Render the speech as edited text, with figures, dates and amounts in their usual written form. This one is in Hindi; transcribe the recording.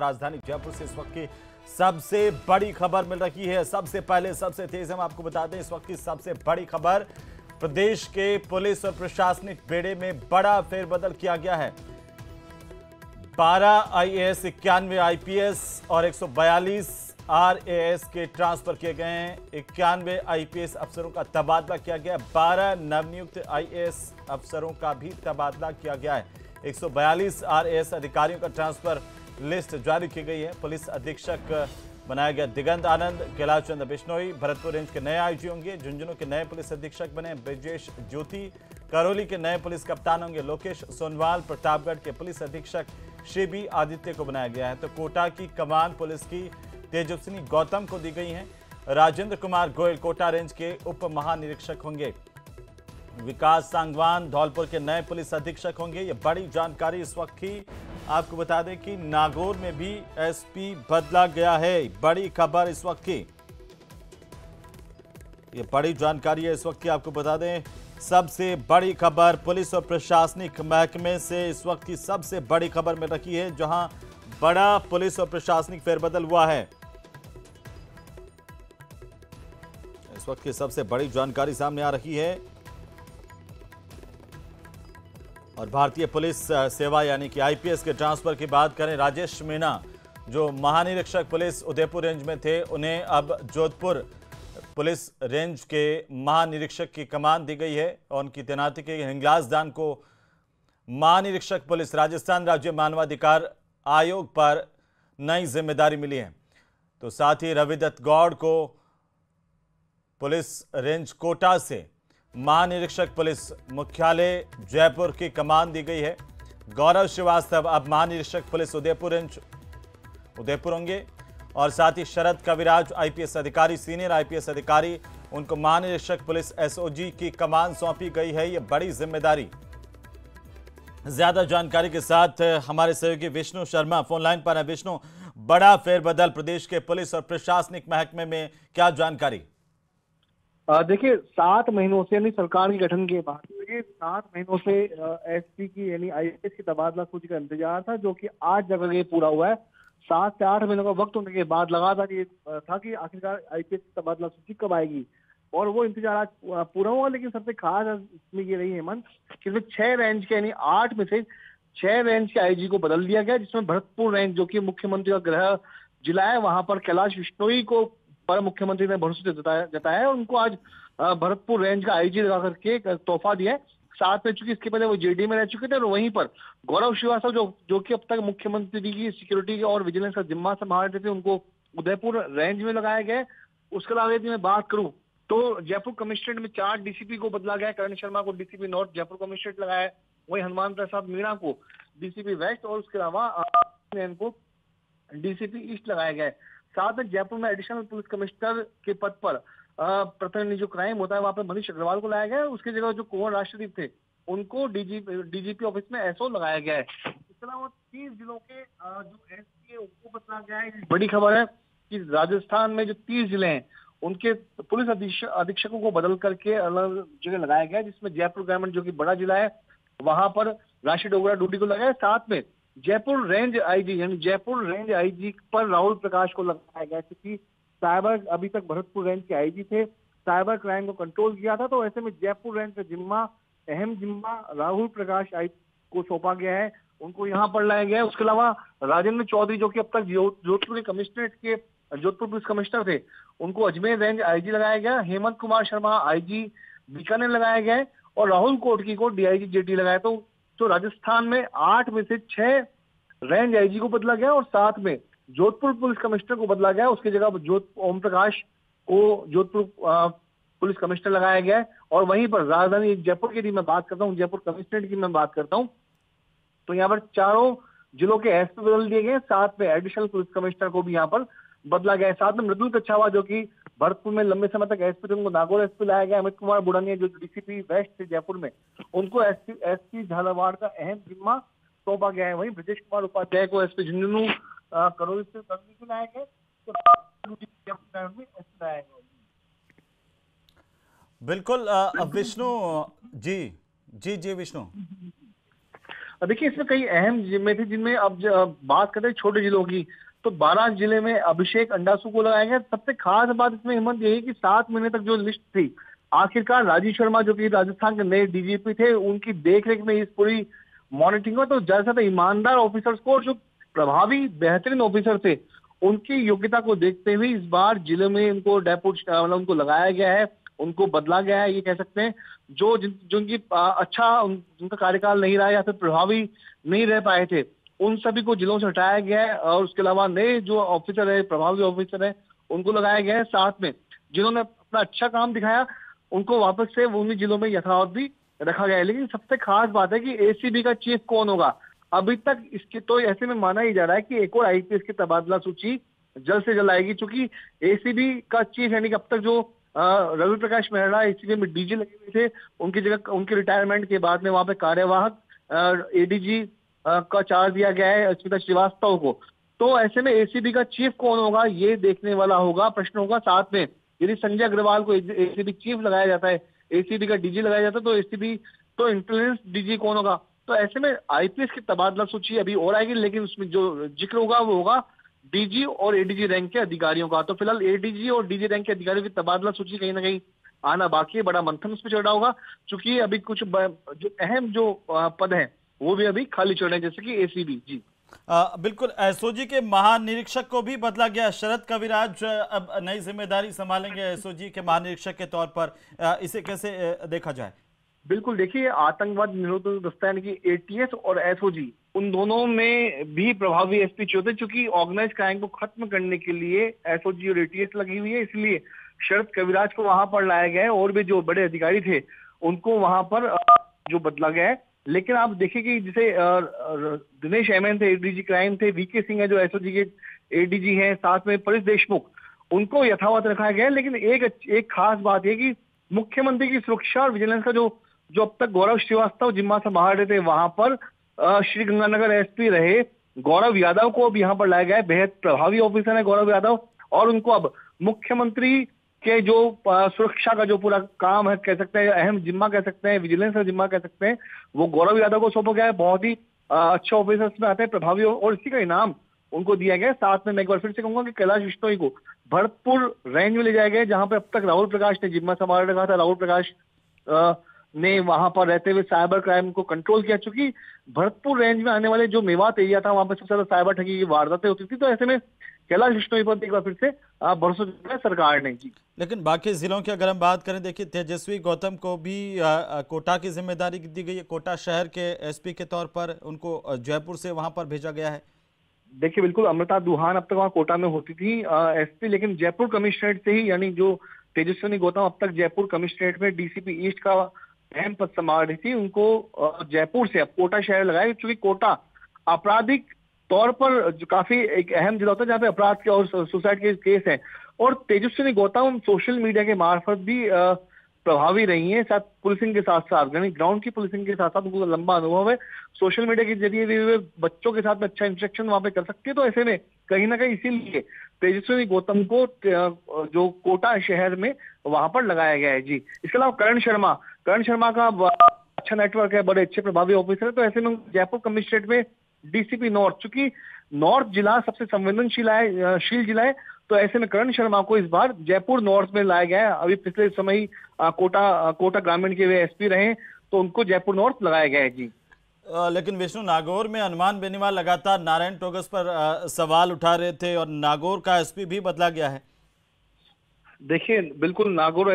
राजधानी जयपुर से इस वक्त की सबसे बड़ी खबर मिल रही है। सबसे पहले सबसे तेज हम आपको बता दें, इस वक्त की सबसे बड़ी खबर, प्रदेश के पुलिस और प्रशासनिक बेड़े में बड़ा फेरबदल किया गया है। 12 आईएएस, 91 आईपीएस और 142 आरएएस के ट्रांसफर किए गए हैं। 91 आईपीएस अफसरों का तबादला किया गया। 12 नवनियुक्त आईएएस अफसरों का भी तबादला किया गया है। 142 आरएएस अधिकारियों का ट्रांसफर लिस्ट जारी की गई है। पुलिस अधीक्षक बनाया गया दिगंत आनंद, कैलाश चंद्र बिश्नोई भरतपुर रेंज के नए आईजी होंगे। झुंझुनू के नए पुलिस अधीक्षक बने ब्रजेश ज्योति। करौली के नए पुलिस कप्तान होंगे लोकेश सोनवाल। प्रतापगढ़ के पुलिस अधीक्षक शिबी आदित्य को बनाया गया है। तो कोटा की कमान पुलिस की तेजस्विनी गौतम को दी गई है। राजेंद्र कुमार गोयल कोटा रेंज के उप महानिरीक्षक होंगे। विकास सांगवान धौलपुर के नए पुलिस अधीक्षक होंगे। ये बड़ी जानकारी इस वक्त की। आपको बता दें कि नागौर में भी एसपी बदला गया है। बड़ी खबर इस वक्त की, ये बड़ी जानकारी है इस वक्त की। आपको बता दें सबसे बड़ी खबर पुलिस और प्रशासनिक महकमे से इस वक्त की सबसे बड़ी खबर मिल रही है, जहां बड़ा पुलिस और प्रशासनिक फेरबदल हुआ है। इस वक्त की सबसे बड़ी जानकारी सामने आ रही है। और भारतीय पुलिस सेवा यानी कि आईपीएस के ट्रांसफर की बात करें, राजेश मीणा जो महानिरीक्षक पुलिस उदयपुर रेंज में थे, उन्हें अब जोधपुर पुलिस रेंज के महानिरीक्षक की कमान दी गई है और उनकी तैनाती की गई। हिंगलाज दान को महानिरीक्षक पुलिस राजस्थान राज्य मानवाधिकार आयोग पर नई जिम्मेदारी मिली है। तो साथ ही रविदत्त गौड़ को पुलिस रेंज कोटा से महानिरीक्षक पुलिस मुख्यालय जयपुर की कमान दी गई है। गौरव श्रीवास्तव अब महानिरीक्षक पुलिस उदयपुर होंगे। और साथ ही शरद कविराज आईपीएस अधिकारी, सीनियर आईपीएस अधिकारी, उनको महानिरीक्षक पुलिस एसओजी की कमान सौंपी गई है। ये बड़ी जिम्मेदारी। ज्यादा जानकारी के साथ हमारे सहयोगी विष्णु शर्मा फोन लाइन पर है। विष्णु, बड़ा फेरबदल प्रदेश के पुलिस और प्रशासनिक महकमे में, क्या जानकारी? देखिए 7 महीनों से यानी सरकार के गठन के बाद 7 महीनों से एसपी की यानी आईएएस की तबादला सूची का इंतजार था, जो कि आज जगह पूरा हुआ है। 7 से 8 महीनों का वक्त होने के बाद लगातार ये था कि आखिरकार आईपीएस की तबादला सूची कब आएगी, और वो इंतजार आज पूरा हुआ। लेकिन सबसे खास इसमें ये रही हेमंत कि इसमें 6 रेंज के यानी 8 में से 6 रेंज के आईजी को बदल दिया गया, जिसमें भरतपुर रेंज जो कि मुख्यमंत्री का गृह जिला है, वहां पर कैलाश बिश्नोई को पर मुख्यमंत्री ने भरोसा जताया है। उनको आज भरतपुर रेंज का आईजी लगा करके तोहफा दिया है। साथ में चूंकि इसके पहले वो जेडी में रह चुके थे, और वहीं पर गौरव श्रीवास्तव जो कि अब तक मुख्यमंत्री की सिक्योरिटी और विजिलेंस का जिम्मा संभाल रहे थे, उनको उदयपुर रेंज में लगाया गया। उसके अलावा यदि मैं बात करूं तो जयपुर कमिश्नरेट में 4 डीसीपी को बदला गया। करण शर्मा को डीसीपी नॉर्थ जयपुर कमिश्नरेट लगाया है। वहीं हनुमान प्रसाद मीणा को डीसीपी वेस्ट और उसके अलावा को डीसीपी ईस्ट लगाया गया है। साथ में जयपुर में एडिशनल पुलिस कमिश्नर के पद पर प्रतिनिधि जो क्राइम होता है वहां पर मनीष अग्रवाल को लाया गया है। उसकी जगह जो कुंवर राष्ट्रदीप थे उनको डीजीपी ऑफिस में एसओ लगाया गया है। इसके अलावा 30 जिलों के जो एसपी है उनको बदला गया है। बड़ी खबर है कि राजस्थान में जो 30 जिले हैं उनके पुलिस अधीक्षकों को बदल करके अलग जगह लगाया गया है, जिसमें जयपुर ग्रामीण जो कि बड़ा जिला है वहां पर राशि डोगरा ड्यूटी को लगाया। साथ में जयपुर रेंज आईजी यानी जयपुर रेंज आईजी पर राहुल प्रकाश को लगाया गया, क्योंकि साइबर अभी तक भरतपुर रेंज के आईजी थे, साइबर क्राइम को कंट्रोल किया था। तो ऐसे में जयपुर रेंज का अहम जिम्मा राहुल प्रकाश को सौंपा गया है, उनको यहाँ पर लाया गया है। उसके अलावा राजेंद्र चौधरी जो कि अब तक जोधपुर के कमिश्नरेट के जोधपुर पुलिस कमिश्नर थे, उनको अजमेर रेंज आईजी लगाया गया। हेमंत कुमार शर्मा आईजी बीकानेर लगाया गया है, और राहुल कोटकी को डीआईजी जेटी लगाया। तो राजस्थान में 8 में से 6 रेंज आईजी को बदला गया, और साथ में जोधपुर पुलिस कमिश्नर को बदला गया। उसकी जगह ओम प्रकाश को जोधपुर पुलिस कमिश्नर लगाया गया है। और वहीं पर राजधानी जयपुर की मैं बात करता हूँ, जयपुर कमिश्नरेट की मैं बात करता हूँ, तो यहाँ पर चारों जिलों के एसपी बदल दिए गए। साथ में एडिशनल पुलिस कमिश्नर को भी यहाँ पर बदला गया है। साथ में मृदुल कच्छावा जो कि भरतपुर में लंबे समय तक एसपी थे, उनको नागौर एसपी लाया गया। अमित कुमार बुढ़ानिया जो डीसीपी वेस्ट थे जयपुर में, उनको एसपी झालावाड़ का अहम जिम्मा सौंपा गया है। वहीं ब्रजेश कुमार उपाध्याय को एसपी झुंझुनू करौली से लाया गया। बिल्कुल विष्णु जी विष्णु देखिए इसमें कई अहम जिम्मे थे, जिनमें अब बात करते हैं छोटे जिलों की, तो 12 जिले में अभिषेक अंडासू को लगाया गया। सबसे खास बात इसमें हिम्मत यही कि 7 महीने तक जो लिस्ट थी, आखिरकार राजीव शर्मा जो कि राजस्थान के नए डीजीपी थे, उनकी देखरेख में इस पूरी मॉनिटरिंग हुआ। तो ज्यादा ईमानदार ऑफिसर्स को, जो प्रभावी बेहतरीन ऑफिसर थे, उनकी योग्यता को देखते हुए इस बार जिले में इनको मतलब उनको लगाया गया है, उनको बदला गया है, ये कह सकते हैं। जिनकी जिनका कार्यकाल नहीं रहा या फिर प्रभावी नहीं रह पाए थे, उन सभी को जिलों से हटाया गया है और उसके अलावा नए जो ऑफिसर है, प्रभावी ऑफिसर है, उनको लगाया गया है। साथ में जिन्होंने अपना अच्छा काम दिखाया, उनको वापस से उन्हीं जिलों में यथावत भी रखा गया है। लेकिन सबसे खास बात है कि एसीबी का चीफ कौन होगा। अभी तक इसके तो ऐसे में माना ही जा रहा है कि एक और आईपीएस की तबादला सूची जल्द से जल्द आएगी, क्योंकि एसीबी का चीफ यानी कि अब तक जो रवि प्रकाश मेहरा एसीबी में डीजी लगे हुए थे, उनकी जगह उनके रिटायरमेंट के बाद में वहां पे कार्यवाहक एडीजी का चार्ज दिया गया है स्मिता श्रीवास्तव को। तो ऐसे में एसीबी का चीफ कौन होगा, ये देखने वाला होगा, प्रश्न होगा। साथ में यदि संजय अग्रवाल को एसीबी चीफ लगाया जाता है, एसीबी का डीजी लगाया जाता है, तो एसीबी तो इंटेलिजेंस डीजी कौन होगा। तो ऐसे में आईपीएस की तबादला सूची अभी और आएगी, लेकिन उसमें जो जिक्र होगा वो होगा डीजी और एडीजी रैंक के अधिकारियों का। तो फिलहाल एडीजी और डीजी रैंक के अधिकारियों की तबादला सूची कहीं ना कहीं आना बाकी है। बड़ा मंथन उस पर चल रहा होगा, क्योंकि अभी कुछ जो अहम जो पद हैं वो भी अभी खाली चल रहे हैं, जैसे कि एसीबी। जी बिल्कुल, एसओजी के महानिरीक्षक को भी बदला गया। शरद कविराज अब नई जिम्मेदारी संभालेंगे एसओजी के महानिरीक्षक के तौर पर। इसे कैसे देखा जाए? बिल्कुल, देखिए आतंकवाद निरोधक दस्ता यानी कि एटीएस और एसओजी, उन दोनों में भी प्रभावी एसपी चाहिए होते हैं, क्योंकि ऑर्गेनाइज क्राइम को खत्म करने के लिए एसओजी और एटीएस लगी हुई है। इसलिए शरद कविराज को वहां पर लाया गया है और भी जो बड़े अधिकारी थे उनको वहां पर जो बदला गया है। लेकिन आप देखिए कि जैसे दिनेश एमएन थे, एडीजी क्राइम थे, वीके सिंह है जो एसओजी के एडीजी हैं, साथ में परेश देशमुख, उनको यथावत रखा गया है। लेकिन एक खास बात यह कि मुख्यमंत्री की सुरक्षा और विजिलेंस का जो अब तक गौरव श्रीवास्तव जिम्मा संभाल रहे थे, वहां पर श्री गंगानगर एसपी रहे गौरव यादव को अब यहां पर लाया गया है। बेहद प्रभावी ऑफिसर है गौरव यादव, और उनको अब मुख्यमंत्री के जो सुरक्षा का जो पूरा काम है, कह सकते हैं अहम जिम्मा कह सकते हैं, विजिलेंस का जिम्मा कह सकते हैं, वो गौरव यादव को सौंपा गया है। बहुत ही अच्छे ऑफिसर्स में आते हैं, प्रभावी, और इसी का इनाम उनको दिया गया है। साथ में मैं एक बार फिर से कहूंगा कि कैलाश विश्नोई को भरतपुर रेंज में ले जाया गया, जहां पर अब तक राहुल प्रकाश ने जिम्मा संभाल रखा था। राहुल प्रकाश ने वहां पर रहते हुए साइबर क्राइम को कंट्रोल किया, चूंकि भरतपुर रेंज में आने वाले जो मेवात एरिया था, वहां पर सबसे ज्यादा साइबर ठगी की वारदातें होती थी। तो ऐसे में कैलाश विश्नोई पर एक बार फिर से भरोसा दिया सरकार ने। जी लेकिन बाकी जिलों की अगर हम बात करें, देखिए तेजस्वी गौतम को भी कोटा की जिम्मेदारी दी गई है। कोटा शहर के एसपी के तौर पर उनको जयपुर से वहां पर भेजा गया है। देखिए बिल्कुल, अमृता दुहान अब तक वहां कोटा में होती थी एसपी, लेकिन जयपुर कमिश्नरेट से ही, यानी जो तेजस्विनी गौतम अब तक जयपुर कमिश्नरेट में डीसीपी ईस्ट का अहम पद संभाल रही थी, उनको जयपुर से अब कोटा शहर लगाया, क्योंकि कोटा आपराधिक तौर पर जो काफी एक अहम जिला होता है, जहाँ पे अपराध के और सुसाइड के केस हैं। और तेजस्विनी गौतम सोशल मीडिया के मार्फत भी प्रभावी रही हैं, साथ पुलिसिंग के साथ साथ, यानी ग्राउंड की पुलिसिंग के साथ साथ उनको लंबा अनुभव है। सोशल मीडिया के जरिए भी बच्चों के साथ में अच्छा इंटरेक्शन वहां पे कर सकती है। तो ऐसे में कहीं ना कहीं इसीलिए तेजस्विनी गौतम को जो कोटा शहर में वहां पर लगाया गया है। जी इसके अलावा करण शर्मा का अच्छा नेटवर्क है, बड़े अच्छे प्रभावी ऑफिसर है। तो ऐसे में जयपुर कमिश्नरेट में डीसीपी नॉर्थ, चूंकि नॉर्थ जिला सबसे संवेदनशील जिला है, तो ऐसे में करण शर्मा को इस बार जयपुर नॉर्थ में लाया गया है। अभी पिछले समय ही कोटा ग्रामीण के वे एसपी रहे, तो उनको जयपुर नॉर्थ लगाया गया है। जी लेकिन विष्णु, नागौर में हनुमान बेनीवाल लगातार नारायण टोगस पर सवाल उठा रहे थे और नागौर का एसपी भी बदला गया है। देखिए बिल्कुल, नागौर